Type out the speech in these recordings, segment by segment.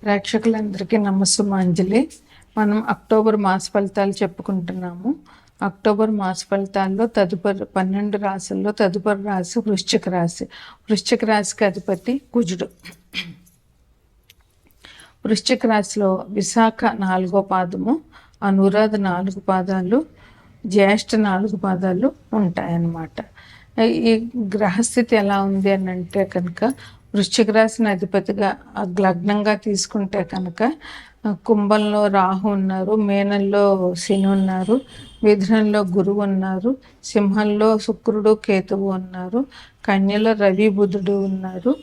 ప్రేక్షకులందరికీ నమస్సుమాంజలి. మనం అక్టోబర్ మాస ఫలితాలు చెప్పుకుంటున్నాము. అక్టోబర్ మాస ఫలితాల్లో తదుపరి 12 రాశుల్లో తదుపరి రాశి వృశ్చిక రాశి. వృశ్చిక రాశికి అధిపతి కుజుడు. వృశ్చిక రాశిలో విశాఖ 4వ పాదము, అనురాధ 4 పాదాలు, జ్యేష్ఠ 4 పాదాలు ఉంటాయన్నమాట. ఈ గ్రహస్థితి ఎలా ఉంది అని అంటే కనుక వృశ్చిక రాశిని అధిపతిగా లగ్నంగా తీసుకుంటే కనుక కుంభంలో రాహు ఉన్నారు, మీనంలో శని ఉన్నారు, మిథునంలో గురువు ఉన్నారు, సింహంలో శుక్రుడు కేతువు ఉన్నారు, కన్యలో రవి బుధుడు ఉన్నారు,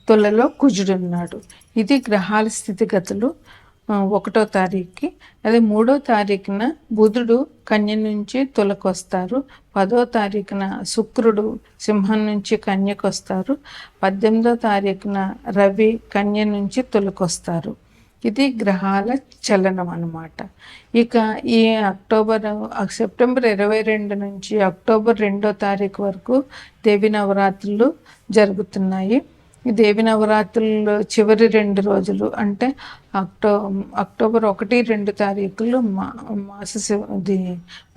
తులలో కుజుడు ఉన్నాడు. ఇది గ్రహాల స్థితిగతులు 1వ తారీఖుకి. అదే 3వ తారీఖున బుధుడు కన్య నుంచి తులకు వస్తారు, 10వ తారీఖున శుక్రుడు సింహం నుంచి కన్యకు వస్తారు, 18వ తారీఖున రవి కన్య నుంచి తులకు వస్తారు. ఇది గ్రహాల చలనం అన్నమాట. ఇక ఈ సెప్టెంబర్ 22 నుంచి అక్టోబర్ 2వ తారీఖు వరకు దేవి నవరాత్రులు జరుగుతున్నాయి. ఈ దేవి నవరాత్రులు చివరి 2 రోజులు అంటే అక్టోబర్ 1, 2 తారీఖులు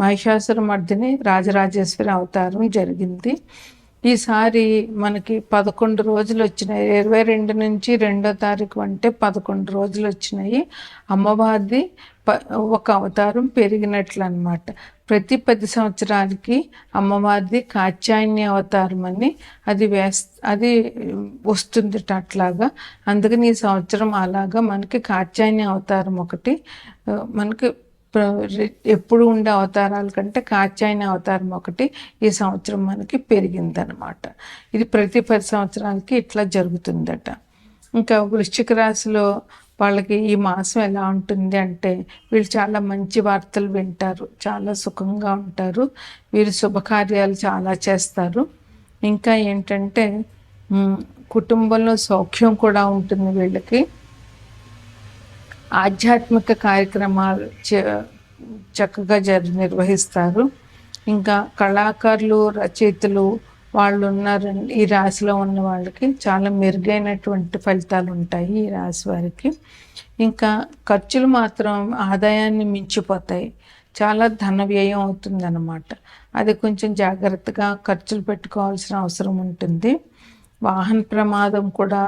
మహిషాసుర మర్దిని రాజరాజేశ్వరి అవతారం జరిగింది. ఈసారి మనకి 11 రోజులు వచ్చినాయి. 22 నుంచి 2వ తారీఖు అంటే 11 రోజులు వచ్చినాయి. అమ్మవారిది ఒక అవతారం పెరిగినట్లు అన్నమాట. ప్రతి 10 సంవత్సరాలకి అమ్మవారిది కాత్యాయని అవతారం అని అది వస్తుంది అట్లాగా. అందుకని ఈ సంవత్సరం అలాగా మనకి కాత్యాయని అవతారం ఒకటి మనకి ఎప్పుడు ఉండే అవతారాల కంటే కాత్యాయని అవతారం ఒకటి ఈ సంవత్సరం మనకి పెరిగిందనమాట. ఇది ప్రతి 10 సంవత్సరాలకి ఇట్లా జరుగుతుందట. ఇంకా వృశ్చిక రాశిలో వాళ్ళకి ఈ మాసం ఎలా ఉంటుంది అంటే వీళ్ళు చాలా మంచి వార్తలు వింటారు, చాలా సుఖంగా ఉంటారు, వీరు శుభకార్యాలు చాలా చేస్తారు. ఇంకా ఏంటంటే కుటుంబంలో సౌఖ్యం కూడా ఉంటుంది. వీళ్ళకి ఆధ్యాత్మిక కార్యక్రమాలు చక్కగా నిర్వహిస్తారు. ఇంకా కళాకారులు, రచయితలు వాళ్ళు ఉన్నారండి. ఈ రాశిలో ఉన్న వాళ్ళకి చాలా మెరుగైనటువంటి ఫలితాలు ఉంటాయి ఈ రాశి వారికి. ఇంకా ఖర్చులు మాత్రం ఆదాయాన్ని మించిపోతాయి, చాలా ధన వ్యయం అవుతుందన్నమాట. అది కొంచెం జాగ్రత్తగా ఖర్చులు పెట్టుకోవాల్సిన అవసరం ఉంటుంది. వాహన ప్రమాదం కూడా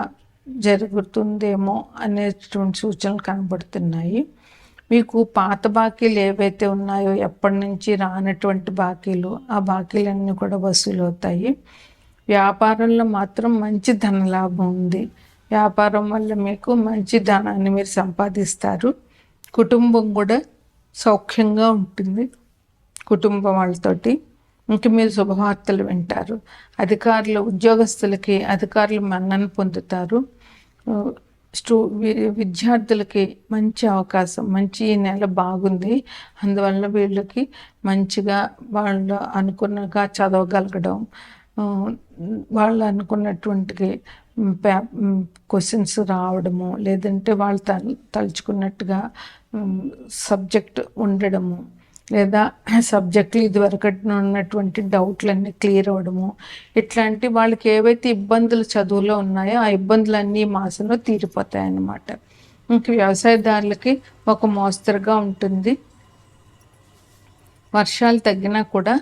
జరుగుతుందేమో అనేటువంటి సూచనలు కనబడుతున్నాయి. మీకు పాత బాకీలు ఏవైతే ఉన్నాయో ఎప్పటి నుంచి రానటువంటి బాకీలు, ఆ బాకీలన్నీ కూడా వసూలు అవుతాయి. వ్యాపారంలో మాత్రం మంచి ధన లాభం ఉంది. వ్యాపారం వల్ల మీకు మంచి ధనాన్ని మీరు సంపాదిస్తారు. కుటుంబం కూడా సౌఖ్యంగా ఉంటుంది. కుటుంబం వాళ్ళతోటి ఇంక మీరు శుభవార్తలు వింటారు. అధికారులు మన్నన పొందుతారు. విద్యార్థులకి మంచి అవకాశం, మంచి ఈ నెల బాగుంది. అందువల్ల వీళ్ళకి మంచిగా వాళ్ళు అనుకున్నగా చదవగలగడం, వాళ్ళు అనుకున్నటువంటి క్వశ్చన్స్ రావడము, లేదంటే వాళ్ళు తలుచుకున్నట్టుగా సబ్జెక్ట్ ఉండడము, లేదా సబ్జెక్టులు ఇదివరకు ఉన్నటువంటి డౌట్లన్నీ క్లియర్ అవ్వడము, ఇట్లాంటి వాళ్ళకి ఏవైతే ఇబ్బందులు చదువులో ఉన్నాయో ఆ ఇబ్బందులన్నీ ఈ మాసంలో తీరిపోతాయి అన్నమాట. ఇంక వ్యవసాయదారులకి ఒక మోస్తరుగా ఉంటుంది. వర్షాలు తగ్గినా కూడా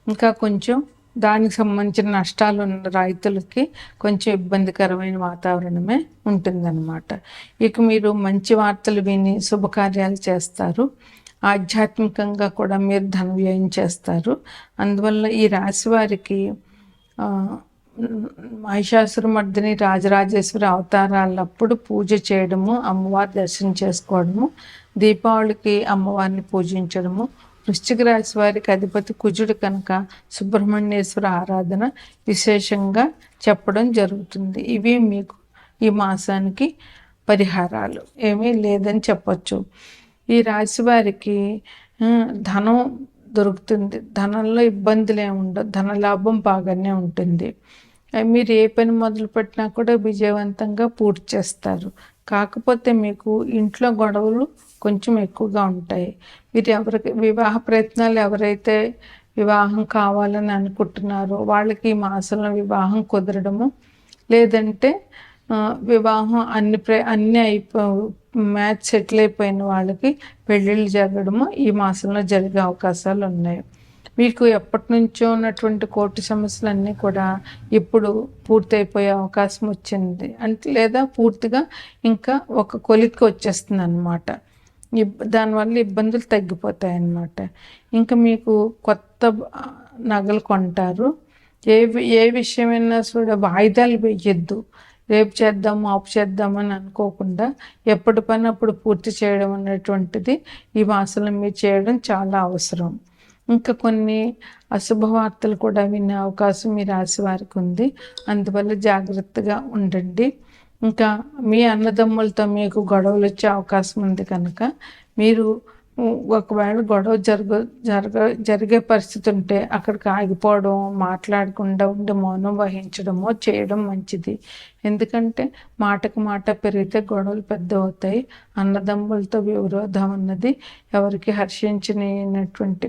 ఇంకా కొంచెం దానికి సంబంధించిన నష్టాలు ఉన్న రైతులకి కొంచెం ఇబ్బందికరమైన వాతావరణమే ఉంటుందన్నమాట. ఇక మీరు మంచి వార్తలు విని శుభకార్యాలు చేస్తారు. ఆధ్యాత్మికంగా కూడా మీరు ధన వ్యయం చేస్తారు. అందువల్ల ఈ రాశి వారికి మహిషాసుర మర్దిని రాజరాజేశ్వరి అవతారాలప్పుడు పూజ చేయడము, అమ్మవారి దర్శనం చేసుకోవడము, దీపావళికి అమ్మవారిని పూజించడము, వృశ్చిక రాశి వారికి అధిపతి కుజుడు కనుక సుబ్రహ్మణ్యేశ్వర ఆరాధన విశేషంగా చెప్పడం జరుగుతుంది. ఇవి మీకు ఈ మాసానికి పరిహారాలు. ఏమీ లేదని చెప్పచ్చు. ఈ రాశి వారికి ధనం దొరుకుతుంది, ధనంలో ఇబ్బందులు ఏమి ఉండవు, ధనలాభం బాగానే ఉంటుంది. మీరు ఏ పని మొదలుపెట్టినా కూడా విజయవంతంగా పూర్తి చేస్తారు. కాకపోతే మీకు ఇంట్లో గొడవలు కొంచెం ఎక్కువగా ఉంటాయి. మీరు వివాహ ప్రయత్నాలు ఎవరైతే వివాహం కావాలని అనుకుంటున్నారో వాళ్ళకి ఈ మాసంలో వివాహం కుదరడము, లేదంటే వివాహం అన్ని మ్యాచ్ సెటిల్ అయిపోయిన వాళ్ళకి పెళ్ళిళ్ళు జరగడము ఈ మాసంలో జరిగే అవకాశాలు ఉన్నాయి. మీకు ఎప్పటి నుంచో ఉన్నటువంటి కోర్టు సమస్యలన్నీ కూడా ఇప్పుడు పూర్తయిపోయే అవకాశం వచ్చింది అంటే, లేదా పూర్తిగా ఇంకా ఒక కొలిక్కి వచ్చేస్తుంది అనమాట. దానివల్ల ఇబ్బందులు తగ్గిపోతాయి అన్నమాట. ఇంకా మీకు కొత్త నగలు కొంటారు. ఏ విషయమైనా కూడా వాయిదాలు వేయొద్దు. రేపు చేద్దాం ఆపు చేద్దామని అనుకోకుండా ఎప్పటి పని అప్పుడు పూర్తి చేయడం అనేటువంటిది ఈ మాసంలో మీరు చేయడం చాలా అవసరం. ఇంకా కొన్ని అశుభవార్తలు కూడా వినే అవకాశం మీ రాశి వారికి ఉంది. అందువల్ల జాగ్రత్తగా ఉండండి. ఇంకా మీ అన్నదమ్ములతో మీకు గొడవలు వచ్చే అవకాశం ఉంది కనుక మీరు ఒకవేళ గొడవ జరిగే పరిస్థితి ఉంటే అక్కడికి ఆగిపోవడం, మాట్లాడకుండా ఉండి మౌనం వహించడమో చేయడం మంచిది. ఎందుకంటే మాటకు మాట పెరిగితే గొడవలు పెద్ద అవుతాయి. అన్నదమ్ములతో విరోధం అన్నది ఎవరికి హర్షించేటటువంటి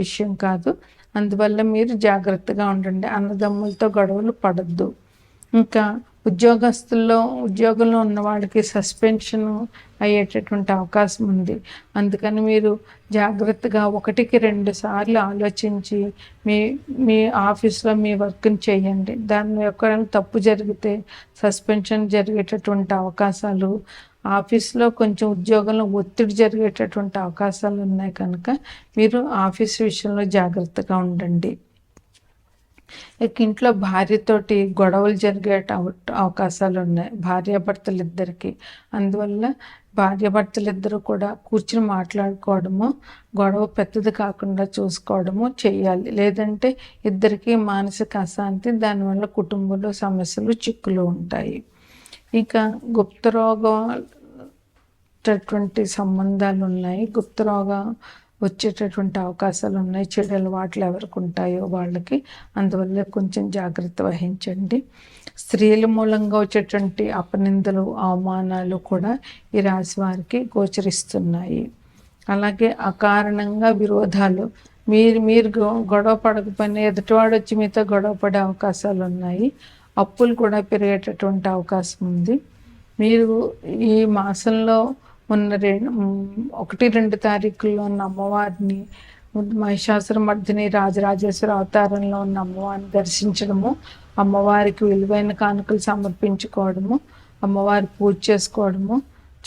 విషయం కాదు. అందువల్ల మీరు జాగ్రత్తగా ఉండండి. అన్నదమ్ములతో గొడవలు పడద్దు. ఇంకా ఉద్యోగంలో ఉన్న వాళ్ళకి సస్పెన్షన్ అయ్యేటటువంటి అవకాశం ఉంది. అందుకని మీరు జాగ్రత్తగా 1-2 సార్లు ఆలోచించి మీ ఆఫీస్లో మీ వర్క్ని చేయండి. దాని యొక్క తప్పు జరిగితే సస్పెన్షన్ జరిగేటటువంటి అవకాశాలు, ఆఫీస్లో కొంచెం ఉద్యోగంలో ఒత్తిడి జరిగేటటువంటి అవకాశాలు ఉన్నాయి కనుక మీరు ఆఫీస్ విషయంలో జాగ్రత్తగా ఉండండి. ఇంట్లో భార్యతోటి గొడవలు జరిగే అవకాశాలు ఉన్నాయి భార్యాభర్తలు ఇద్దరికి. అందువల్ల భార్యాభర్తలిద్దరూ కూడా కూర్చుని మాట్లాడుకోవడము, గొడవ పెద్దది కాకుండా చూసుకోవడము చేయాలి. లేదంటే ఇద్దరికి మానసిక అశాంతి, దానివల్ల కుటుంబంలో సమస్యలు చిక్కులు ఉంటాయి. ఇంకా గుప్తరోగం సంబంధాలు ఉన్నాయి. గుప్తరోగం వచ్చేటటువంటి అవకాశాలు ఉన్నాయి. చెడు అలవాట్లు ఎవరికి ఉంటాయో వాళ్ళకి. అందువల్ల కొంచెం జాగ్రత్త వహించండి. స్త్రీల మూలంగా వచ్చేటువంటి అపనిందలు, అవమానాలు కూడా ఈ రాశి వారికి గోచరిస్తున్నాయి. అలాగే అకారణంగా విరోధాలు, మీరు గొడవ పడకపోయినా ఎదుటివాడు వచ్చి మీతో గొడవ పడే అవకాశాలు ఉన్నాయి. అప్పులు కూడా పెరిగేటటువంటి అవకాశం ఉంది. మీరు ఈ మాసంలో ఉన్న 1-2 తారీఖుల్లో ఉన్న అమ్మవారిని, మహిషాసురమర్దిని రాజరాజేశ్వరి అవతారంలో ఉన్న అమ్మవారిని దర్శించడము, అమ్మవారికి విలువైన కానుకలు సమర్పించుకోవడము, అమ్మవారి పూజ చేసుకోవడము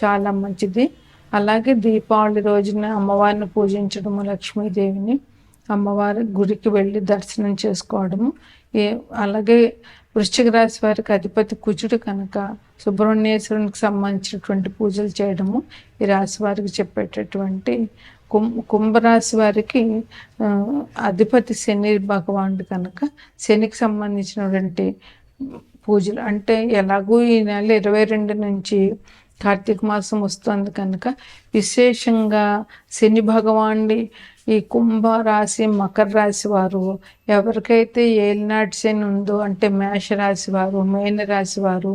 చాలా మంచిది. అలాగే దీపావళి రోజున అమ్మవారిని పూజించడము, లక్ష్మీదేవిని అమ్మవారి గుడికి వెళ్ళి దర్శనం చేసుకోవడము. అలాగే వృశ్చిక రాశి వారికి అధిపతి కుజుడు కనుక సుబ్రహ్మణ్యేశ్వరునికి సంబంధించినటువంటి పూజలు చేయడము ఈ రాశి వారికి చెప్పేటటువంటి. కుంభరాశి వారికి అధిపతి శని భగవానుడు కనుక శనికి సంబంధించినటువంటి పూజలు అంటే ఎలాగూ ఈ నెల 22 నుంచి కార్తీక మాసం వస్తుంది కనుక విశేషంగా శని భగవానుడి ఈ కుంభరాశి, మకర రాశి వారు ఎవరికైతే ఏలినాటి శని ఉందో అంటే మేషరాశి వారు, మీన రాశి వారు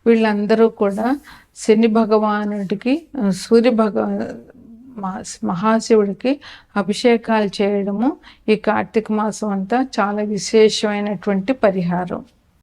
వీళ్ళందరూ కూడా శని భగవానుడికి, మహాశివుడికి అభిషేకాలు చేయడము ఈ కార్తీక మాసం అంతా చాలా విశేషమైనటువంటి పరిహారం.